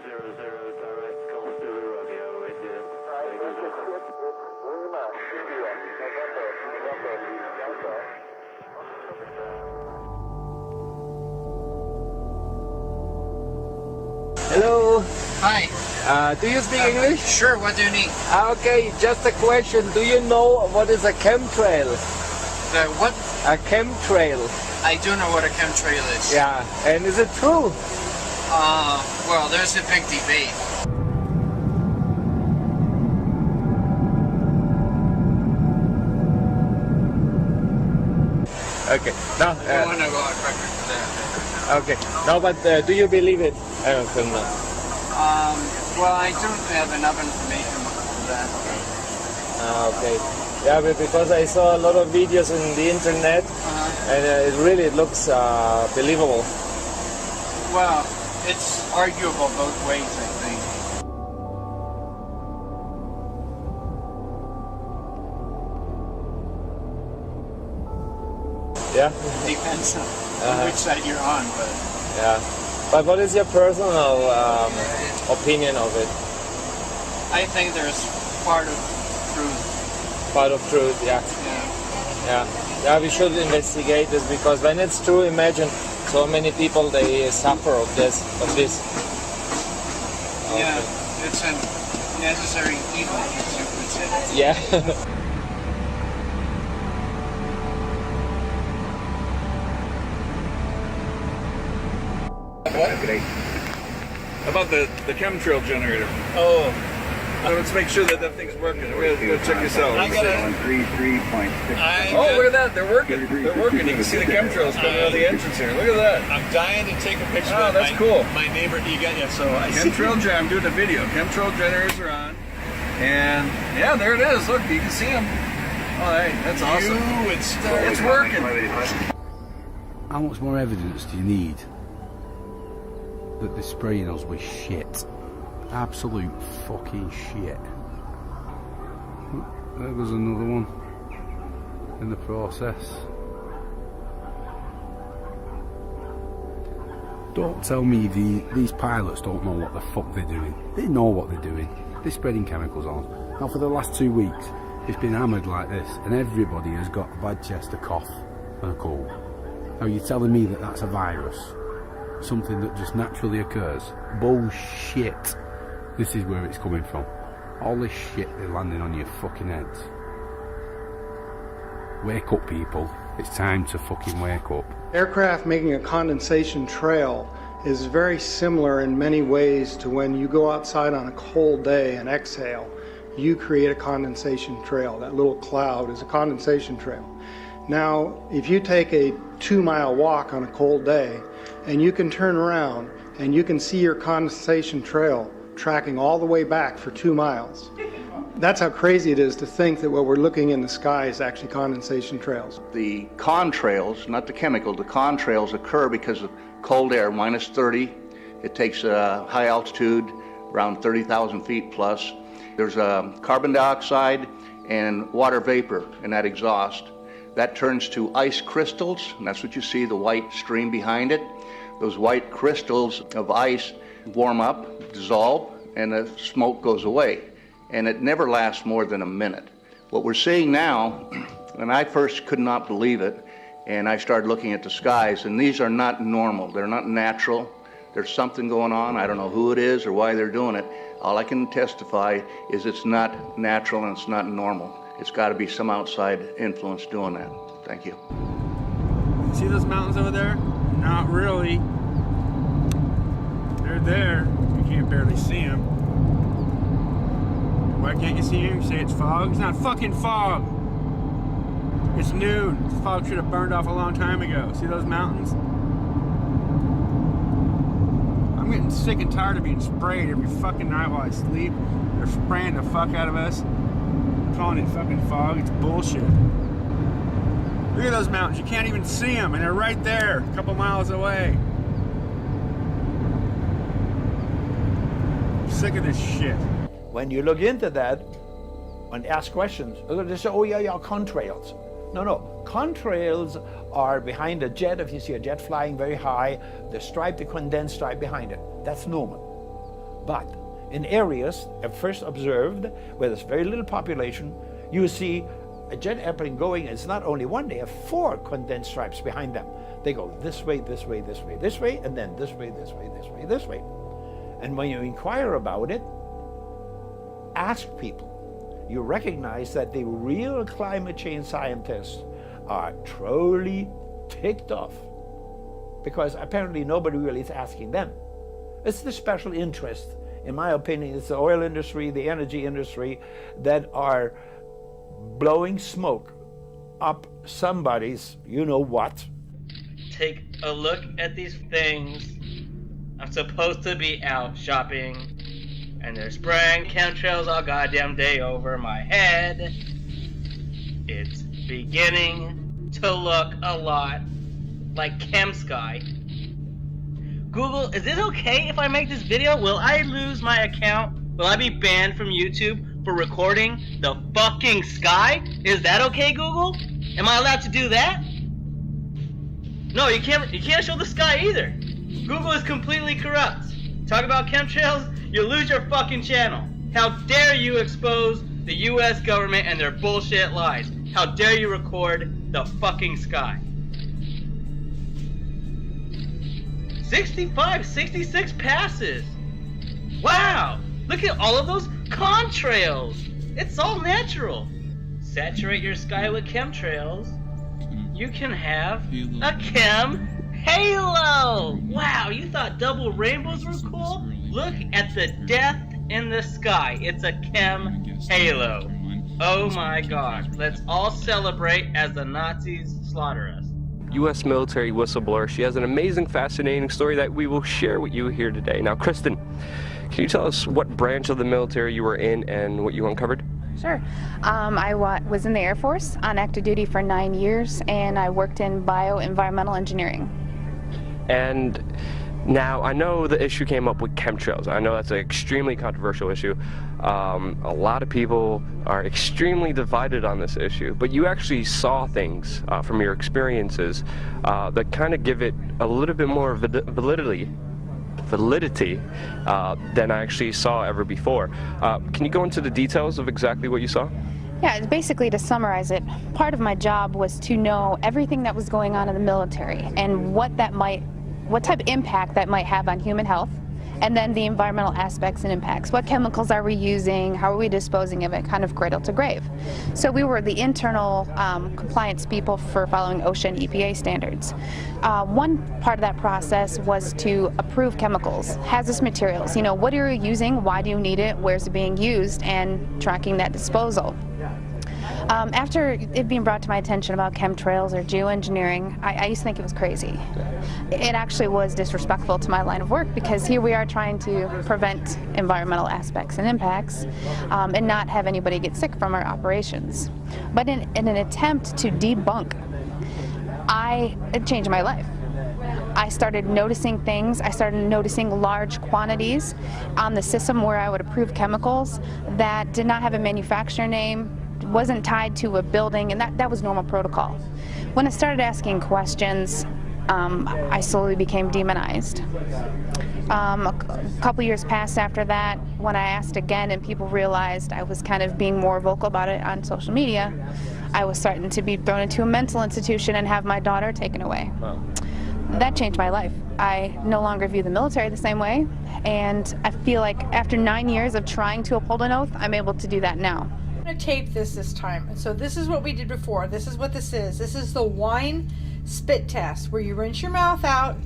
direct, Golf Zulu Romeo, India. Hello. Hi. Do you speak English? Sure, what do you need? Okay, just a question. Do you know what is a chemtrail? The what? A chemtrail. I do know what a chemtrail is. Yeah, and is it true? Well, there's a big debate. Okay. No. I don't want to go on record for that. Okay. No, but do you believe it? I don't know. Well, I don't have enough information for that. Okay. Yeah, but because I saw a lot of videos on the internet, and it really looks believable. Well, it's arguable both ways, I think. Yeah. Depends on which side you're on, but Yeah. But what is your personal opinion of it? I think there's part of truth. Part of truth, yeah. Yeah. Yeah, we should investigate this because when it's true, imagine so many people they suffer of this. Yeah, it's a necessary evil, as you would say. Yeah. About the chemtrail generator. Oh. Let's make sure that thing's working. We're gonna go check yourself. I gotta. Oh, look at that! They're working. They're working. You can see the chemtrails coming out of the entrance here. Look at that. I'm dying to take a picture Oh, of that's cool. my neighbor. You got yeah. So I see. I'm doing a video. Chemtrail generators are on, and yeah, there it is. Look, you can see them. Oh, hey, that's awesome. It's working. How much more evidence do you need that they're spraying us with shit? Absolute fucking shit. There goes another one in the process. Don't tell me these pilots don't know what the fuck they're doing. They know what they're doing. They're spreading chemicals on. Now for the last 2 weeks, it's been hammered like this, and everybody has got a bad chest, a cough, and a cold. Now you're telling me that that's a virus? Something that just naturally occurs? Bullshit. This is where it's coming from. All this shit is landing on your fucking heads. Wake up, people. It's time to fucking wake up. Aircraft making a condensation trail is very similar in many ways to when you go outside on a cold day and exhale. You create a condensation trail. That little cloud is a condensation trail. Now, if you take a 2-mile walk on a cold day and you can turn around and you can see your condensation trail tracking all the way back for 2 miles. That's how crazy it is to think that what we're looking in the sky is actually condensation trails. The contrails, not the chemical, the contrails occur because of cold air, minus 30. It takes high altitude, around 30,000 feet plus. There's carbon dioxide and water vapor in that exhaust. That turns to ice crystals, and that's what you see, the white stream behind it. Those white crystals of ice warm up, dissolve, and the smoke goes away. And it never lasts more than a minute. What we're seeing now, and I first could not believe it, and I started looking at the skies, and these are not normal. They're not natural. There's something going on. I don't know who it is or why they're doing it. All I can testify is it's not natural and it's not normal. It's got to be some outside influence doing that. Thank you. See those mountains over there? Not really. They're there. You can't barely see them. Why can't you see them? You say it's fog? It's not fucking fog. It's noon. The fog should have burned off a long time ago. See those mountains? I'm getting sick and tired of being sprayed every fucking night while I sleep. They're spraying the fuck out of us. Calling it fucking fog. It's bullshit. Look at those mountains. You can't even see them, and they're right there, a couple miles away. I'm sick of this shit. When you look into that and ask questions, they say, oh yeah, contrails. No, contrails are behind a jet. If you see a jet flying very high, the stripe, the condensed stripe behind it, that's normal. But in areas at first observed where there's very little population, you see a jet airplane going, it's not only one, they have 4 condensed stripes behind them. They go this way, this way, this way, this way, and then this way, this way, this way, this way. And when you inquire about it, ask people, you recognize that the real climate change scientists are truly ticked off, because apparently nobody really is asking them. It's the special interest, in my opinion, it's the oil industry, the energy industry, that are blowing smoke up somebody's you-know-what. Take a look at these things. I'm supposed to be out shopping, and they're spraying chemtrails all goddamn day over my head. It's beginning to look a lot like ChemSky. Google, is it okay if I make this video? Will I lose my account? Will I be banned from YouTube for recording the fucking sky? Is that okay, Google? Am I allowed to do that? No, you can't show the sky either. Google is completely corrupt. Talk about chemtrails, you'll lose your fucking channel. How dare you expose the US government and their bullshit lies? How dare you record the fucking sky? 65, 66 passes. Wow, look at all of those contrails. It's all natural. Saturate your sky with chemtrails. You can have a chem halo. Wow, you thought double rainbows were cool? Look at the death in the sky. It's a chem halo. Oh my God. Let's all celebrate as the Nazis slaughter us. U.S. military whistleblower. She has an amazing, fascinating story that we will share with you here today. Now, Kristen, can you tell us what branch of the military you were in and what you uncovered? Sure. I was in the Air Force on active duty for 9 years, and I worked in bioenvironmental engineering. And now, I know the issue came up with chemtrails. I know that's an extremely controversial issue. A lot of people are extremely divided on this issue, but you actually saw things from your experiences that kind of give it a little bit more validity than I actually saw ever before. Can you go into the details of exactly what you saw? Yeah, basically, to summarize it, part of my job was to know everything that was going on in the military and what type of impact that might have on human health, and then the environmental aspects and impacts. What chemicals are we using? How are we disposing of it? Kind of cradle to grave. So we were the internal compliance people for following OSHA and EPA standards. One part of that process was to approve chemicals, hazardous materials. You know, what are you using? Why do you need it? Where's it being used? And tracking that disposal. After it being brought to my attention about chemtrails or geoengineering, I used to think it was crazy. It actually was disrespectful to my line of work, because here we are trying to prevent environmental aspects and impacts and not have anybody get sick from our operations. But in an attempt to debunk, it changed my life. I started noticing things. I started noticing large quantities on the system where I would approve chemicals that did not have a manufacturer name, wasn't tied to a building, and that was normal protocol. When I started asking questions, I slowly became demonized. A couple years passed after that. When I asked again and people realized I was kind of being more vocal about it on social media, I was starting to be thrown into a mental institution and have my daughter taken away. Wow. That changed my life. I no longer view the military the same way, and I feel like after 9 years of trying to uphold an oath, I'm able to do that now. I'm going to tape this time. And so this is what we did before. This is what this is. This is the wine spit test, where you rinse your mouth out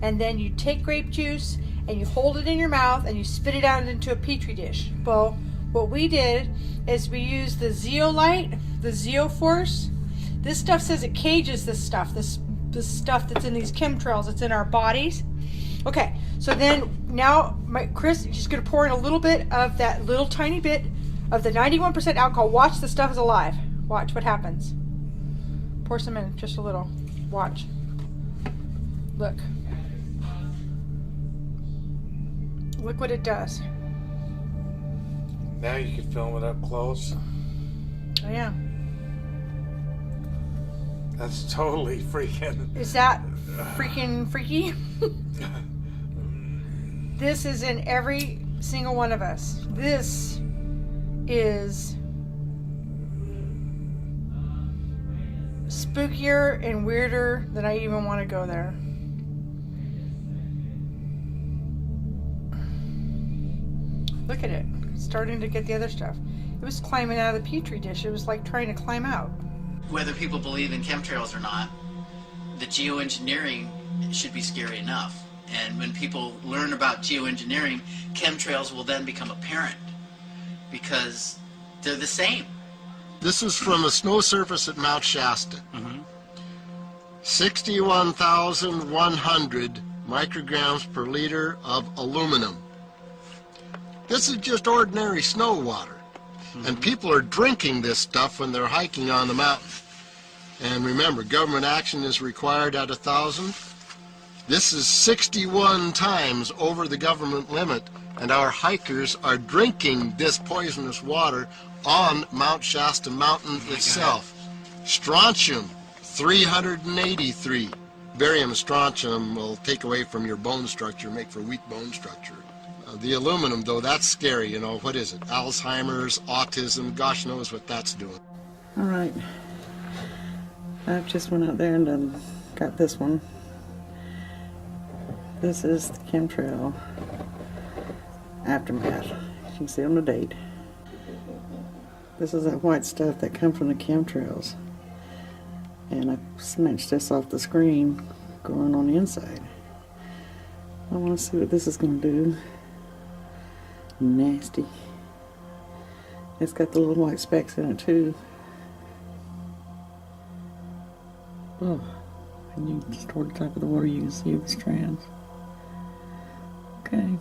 and then you take grape juice and you hold it in your mouth and you spit it out into a petri dish. Well, what we did is we used the Zeolite, the Zeoforce. This stuff says it cages this stuff, this stuff that's in these chemtrails, that's in our bodies. Okay, so then now Chris is just going to pour in a little bit of that little tiny bit of the 91% alcohol. Watch, the stuff is alive. Watch what happens. Pour some in, just a little. Watch. Look. Look what it does. Now you can film it up close. Oh yeah. That's totally freaking... Is that freaking freaky? This is in every single one of us. This is spookier and weirder than I even want to go there. Look at it. It's starting to get the other stuff. It was climbing out of the petri dish. It was like trying to climb out. Whether people believe in chemtrails or not, the geoengineering should be scary enough. And when people learn about geoengineering, chemtrails will then become apparent because they're the same. This is from the snow surface at Mount Shasta. 61,100 micrograms per liter of aluminum. This is just ordinary snow water. And people are drinking this stuff when they're hiking on the mountain. And remember, government action is required at 1,000. This is 61 times over the government limit, and our hikers are drinking this poisonous water on Mount Shasta Mountain itself. Strontium, 383. Barium and strontium will take away from your bone structure, make for weak bone structure. The aluminum, though, that's scary, you know. What is it? Alzheimer's, autism, gosh knows what that's doing. All right. I've just went out there and got this one. This is the chemtrail aftermath. You can see on the date. This is that white stuff that comes from the chemtrails. And I snatched this off the screen going on the inside. I want to see what this is going to do. Nasty. It's got the little white specks in it too. Oh, and you toward the top of the water you can see the strands. Okay.